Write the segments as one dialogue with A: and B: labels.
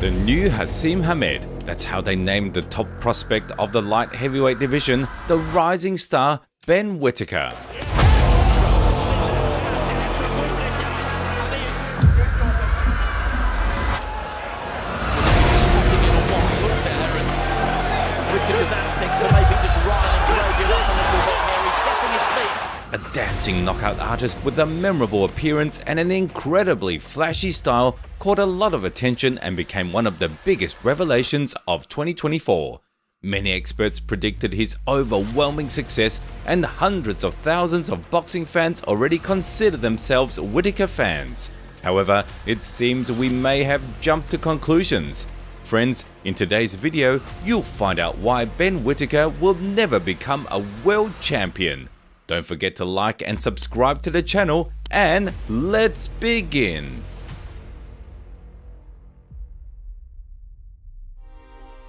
A: The new Hasim Hamed, that's how they named the top prospect of the light heavyweight division, the rising star Ben Whittaker. A dancing knockout artist with a memorable appearance and an incredibly flashy style caught a lot of attention and became one of the biggest revelations of 2024. Many experts predicted his overwhelming success, and hundreds of thousands of boxing fans already consider themselves Whittaker fans. However, it seems we may have jumped to conclusions. Friends, in today's video, you'll find out why Ben Whittaker will never become a world champion. Don't forget to like and subscribe to the channel, and let's begin!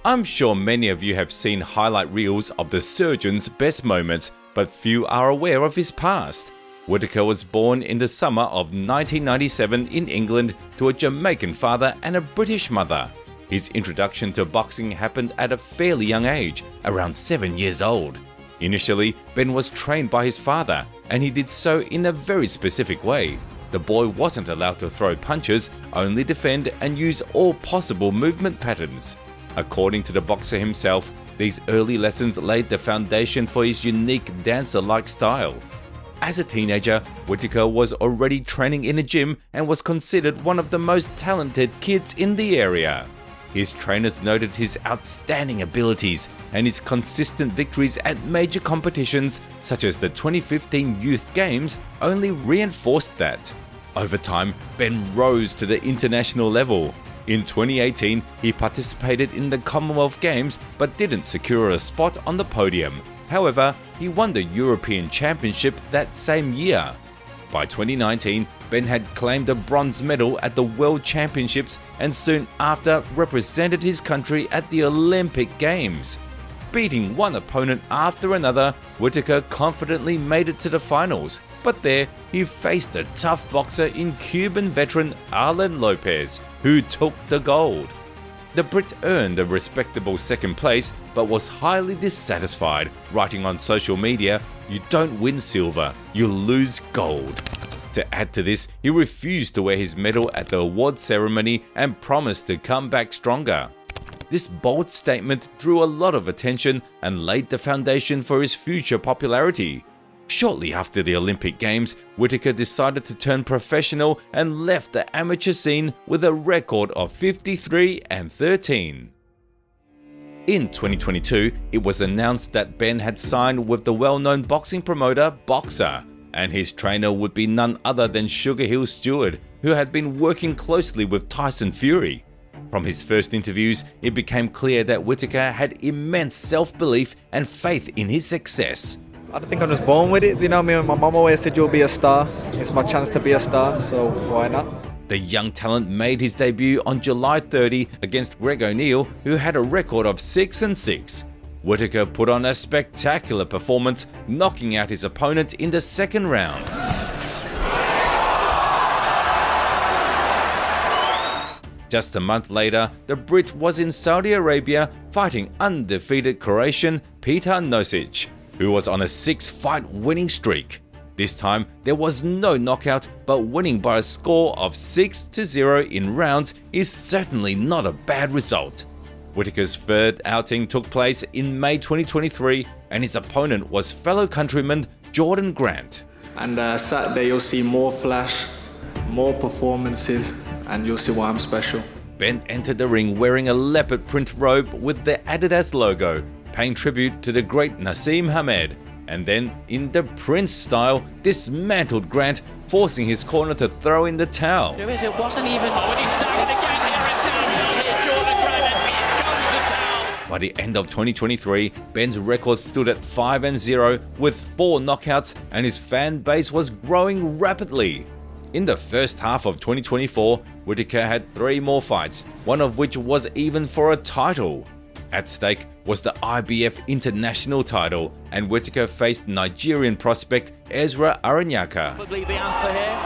A: I'm sure many of you have seen highlight reels of the surgeon's best moments, but few are aware of his past. Whittaker was born in the summer of 1997 in England to a Jamaican father and a British mother. His introduction to boxing happened at a fairly young age, around 7 years old. Initially, Ben was trained by his father, and he did so in a very specific way. The boy wasn't allowed to throw punches, only defend and use all possible movement patterns. According to the boxer himself, these early lessons laid the foundation for his unique dancer-like style. As a teenager, Whittaker was already training in a gym and was considered one of the most talented kids in the area. His trainers noted his outstanding abilities, and his consistent victories at major competitions such as the 2015 Youth Games only reinforced that. Over time, Ben rose to the international level. In 2018, he participated in the Commonwealth Games but didn't secure a spot on the podium. However, he won the European Championship that same year. By 2019, Ben had claimed a bronze medal at the World Championships and soon after represented his country at the Olympic Games. Beating one opponent after another, Whittaker confidently made it to the finals, but there he faced a tough boxer in Cuban veteran Arlen Lopez, who took the gold. The Brit earned a respectable second place but was highly dissatisfied, writing on social media, "You don't win silver, you lose gold." To add to this, he refused to wear his medal at the award ceremony and promised to come back stronger. This bold statement drew a lot of attention and laid the foundation for his future popularity. Shortly after the Olympic Games, Whittaker decided to turn professional and left the amateur scene with a record of 53-13. In 2022, it was announced that Ben had signed with the well-known boxing promoter Boxer, and his trainer would be none other than Sugar Hill Stewart, who had been working closely with Tyson Fury. From his first interviews, it became clear that Whittaker had immense self-belief and faith in his success.
B: I don't think I'm just born with it, you know. My mum always said you'll be a star. It's my chance to be a star, so why not?
A: The young talent made his debut on July 30 against Greg O'Neill, who had a record of 6-6. Whittaker put on a spectacular performance, knocking out his opponent in the second round. Just a month later, the Brit was in Saudi Arabia fighting undefeated Croatian Petar Nosic, who was on a 6-fight winning streak. This time, there was no knockout, but winning by a score of 6-0 in rounds is certainly not a bad result. Whittaker's third outing took place in May 2023, and his opponent was fellow countryman Jordan Grant.
C: And Saturday you'll see more flash, more performances, and you'll see why I'm special.
A: Ben entered the ring wearing a leopard print robe with the Adidas logo, paying tribute to the great Hasim Hamed, and then, in the Prince style, dismantled Grant, forcing his corner to throw in the towel.
D: It wasn't even when he staggered again here and down here, Jordan Grant, and here comes the towel.
A: By the end of 2023, Ben's record stood at 5-0 with 4 knockouts, and his fan base was growing rapidly. In the first half of 2024, Whittaker had 3 more fights, one of which was even for a title. At stake was the IBF International title, and Whittaker faced Nigerian prospect Ezra Arrogance.
D: Probably the answer here.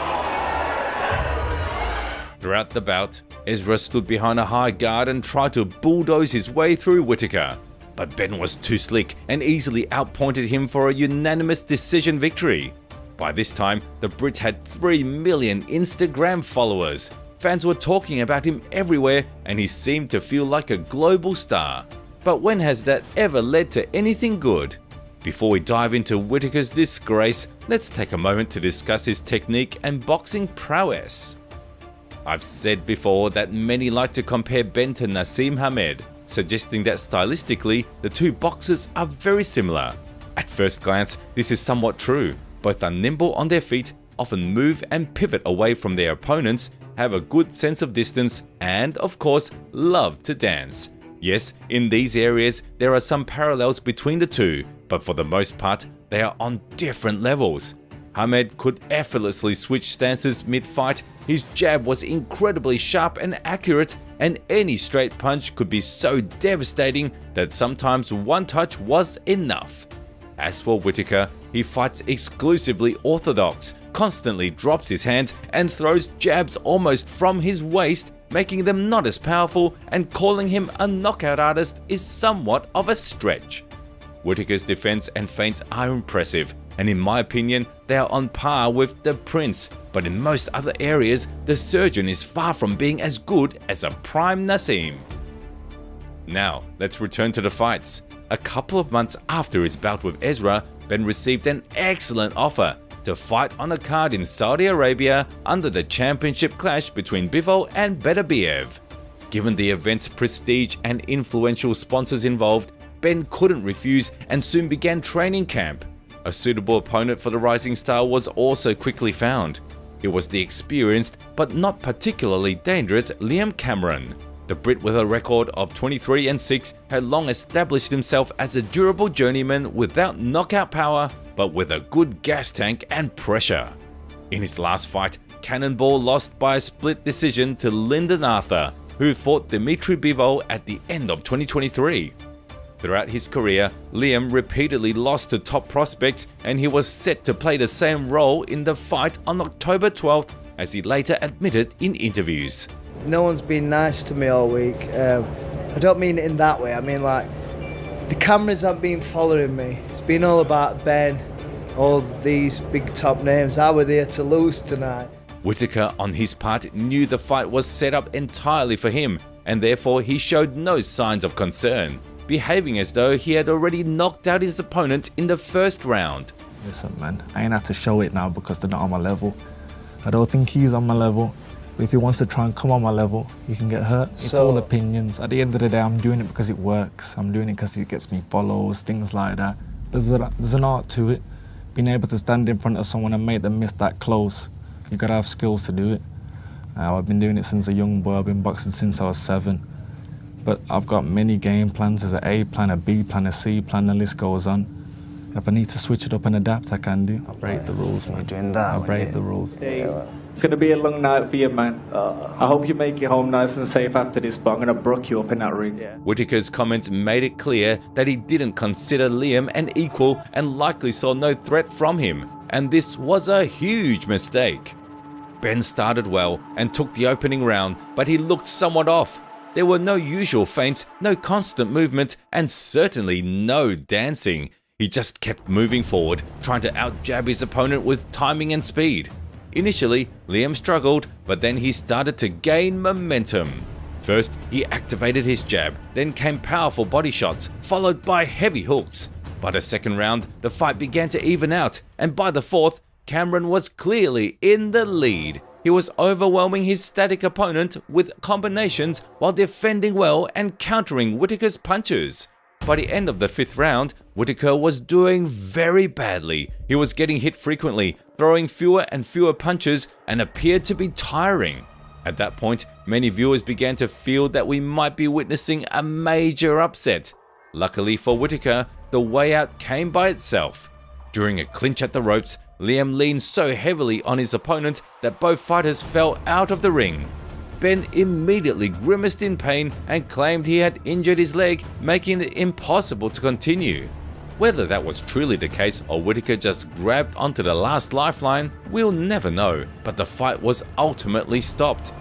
A: Throughout the bout, Ezra stood behind a high guard and tried to bulldoze his way through Whittaker, but Ben was too slick and easily outpointed him for a unanimous decision victory. By this time, the Brit had 3 million Instagram followers. Fans were talking about him everywhere and he seemed to feel like a global star. But when has that ever led to anything good? Before we dive into Whittaker's disgrace, let's take a moment to discuss his technique and boxing prowess. I've said before that many like to compare Ben to Naseem Hamed, suggesting that stylistically, the two boxers are very similar. At first glance, this is somewhat true. Both are nimble on their feet, often move and pivot away from their opponents, have a good sense of distance, and of course, love to dance. Yes, in these areas, there are some parallels between the two, but for the most part, they are on different levels. Hamed could effortlessly switch stances mid-fight, his jab was incredibly sharp and accurate, and any straight punch could be so devastating that sometimes one touch was enough. As for Whittaker, he fights exclusively orthodox, constantly drops his hands and throws jabs almost from his waist, making them not as powerful, and calling him a knockout artist is somewhat of a stretch. Whittaker's defense and feints are impressive, and in my opinion, they are on par with the Prince, but in most other areas, the Surgeon is far from being as good as a prime Naseem. Now, let's return to the fights. A couple of months after his bout with Ezra, Ben received an excellent offer to fight on a card in Saudi Arabia under the championship clash between Bivol and Beterbiev. Given the event's prestige and influential sponsors involved, Ben couldn't refuse and soon began training camp. A suitable opponent for the rising star was also quickly found. It was the experienced but not particularly dangerous Liam Cameron. The Brit with a record of 23-6 had long established himself as a durable journeyman without knockout power, but with a good gas tank and pressure. In his last fight, Cannonball lost by a split decision to Lyndon Arthur, who fought Dimitri Bivol at the end of 2023. Throughout his career, Liam repeatedly lost to top prospects, and he was set to play the same role in the fight on October 12th, as he later admitted in interviews.
E: No one's been nice to me all week. I don't mean it in that way. I mean, like, the cameras haven't been following me. It's been all about Ben, all these big top names. I were there to lose tonight.
A: Whittaker, on his part, knew the fight was set up entirely for him, and therefore he showed no signs of concern, behaving as though he had already knocked out his opponent in the first round.
F: Listen, man, I ain't had to show it now because they're not on my level. I don't think he's on my level. If he wants to try and come on my level, he can get hurt. It's all opinions. At the end of the day, I'm doing it because it works. I'm doing it because it gets me follows, things like that. There's an art to it. Being able to stand in front of someone and make them miss that close. You gotta have skills to do it. I've been doing it since a young boy. I've been boxing since I was 7. But I've got many game plans. There's an A plan, a B plan, a C plan, the list goes on. If I need to switch it up and adapt, I can do. I break the rules, man.
E: Doing that,
F: I break the rules.
C: It's going to be a long night for you, man. I hope you make it home nice and safe after this, but I'm going to brook you up in that ring.
A: Whittaker's comments made it clear that he didn't consider Liam an equal and likely saw no threat from him, and this was a huge mistake. Ben started well and took the opening round, but he looked somewhat off. There were no usual feints, no constant movement, and certainly no dancing. He just kept moving forward, trying to out-jab his opponent with timing and speed. Initially, Liam struggled, but then he started to gain momentum. First, he activated his jab, then came powerful body shots, followed by heavy hooks. By the second round, the fight began to even out, and by the fourth, Cameron was clearly in the lead. He was overwhelming his static opponent with combinations while defending well and countering Whittaker's punches. By the end of the 5th round, Whittaker was doing very badly. He was getting hit frequently, throwing fewer and fewer punches, and appeared to be tiring. At that point, many viewers began to feel that we might be witnessing a major upset. Luckily for Whittaker, the way out came by itself. During a clinch at the ropes, Liam leaned so heavily on his opponent that both fighters fell out of the ring. Ben immediately grimaced in pain and claimed he had injured his leg, making it impossible to continue. Whether that was truly the case or Whittaker just grabbed onto the last lifeline, we'll never know, but the fight was ultimately stopped.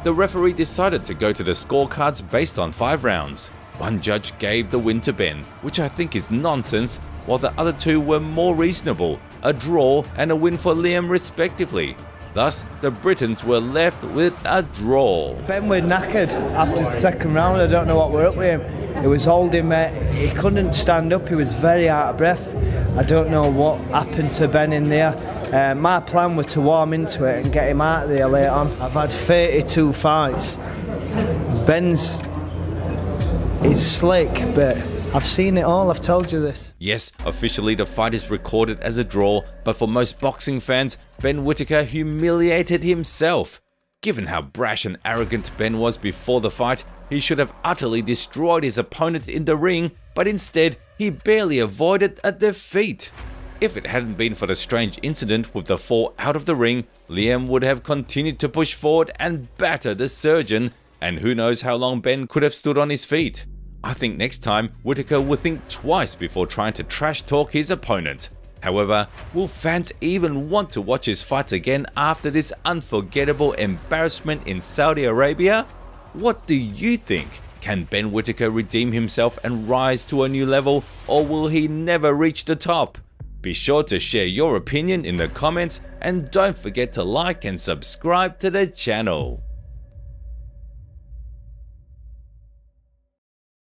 A: the referee decided to go to the scorecards based on 5 rounds. One judge gave the win to Ben, which I think is nonsense, while the other 2 were more reasonable, a draw and a win for Liam respectively. Thus, the Britons were left with a draw.
E: Ben was knackered after the second round. I don't know what we're up with him. It was holding me. He couldn't stand up. He was very out of breath. I don't know what happened to Ben in there. My plan was to warm into it and get him out of there later on. I've had 32 fights. Ben's is slick, but I've seen it all. I've told you this.
A: Yes, officially the fight is recorded as a draw, but for most boxing fans, Ben Whittaker humiliated himself. Given how brash and arrogant Ben was before the fight, he should have utterly destroyed his opponent in the ring, but instead, he barely avoided a defeat. If it hadn't been for the strange incident with the fall out of the ring, Liam would have continued to push forward and batter the surgeon, and who knows how long Ben could have stood on his feet. I think next time, Whittaker will think twice before trying to trash talk his opponent. However, will fans even want to watch his fights again after this unforgettable embarrassment in Saudi Arabia? What do you think? Can Ben Whittaker redeem himself and rise to a new level, or will he never reach the top? Be sure to share your opinion in the comments, and don't forget to like and subscribe to the channel.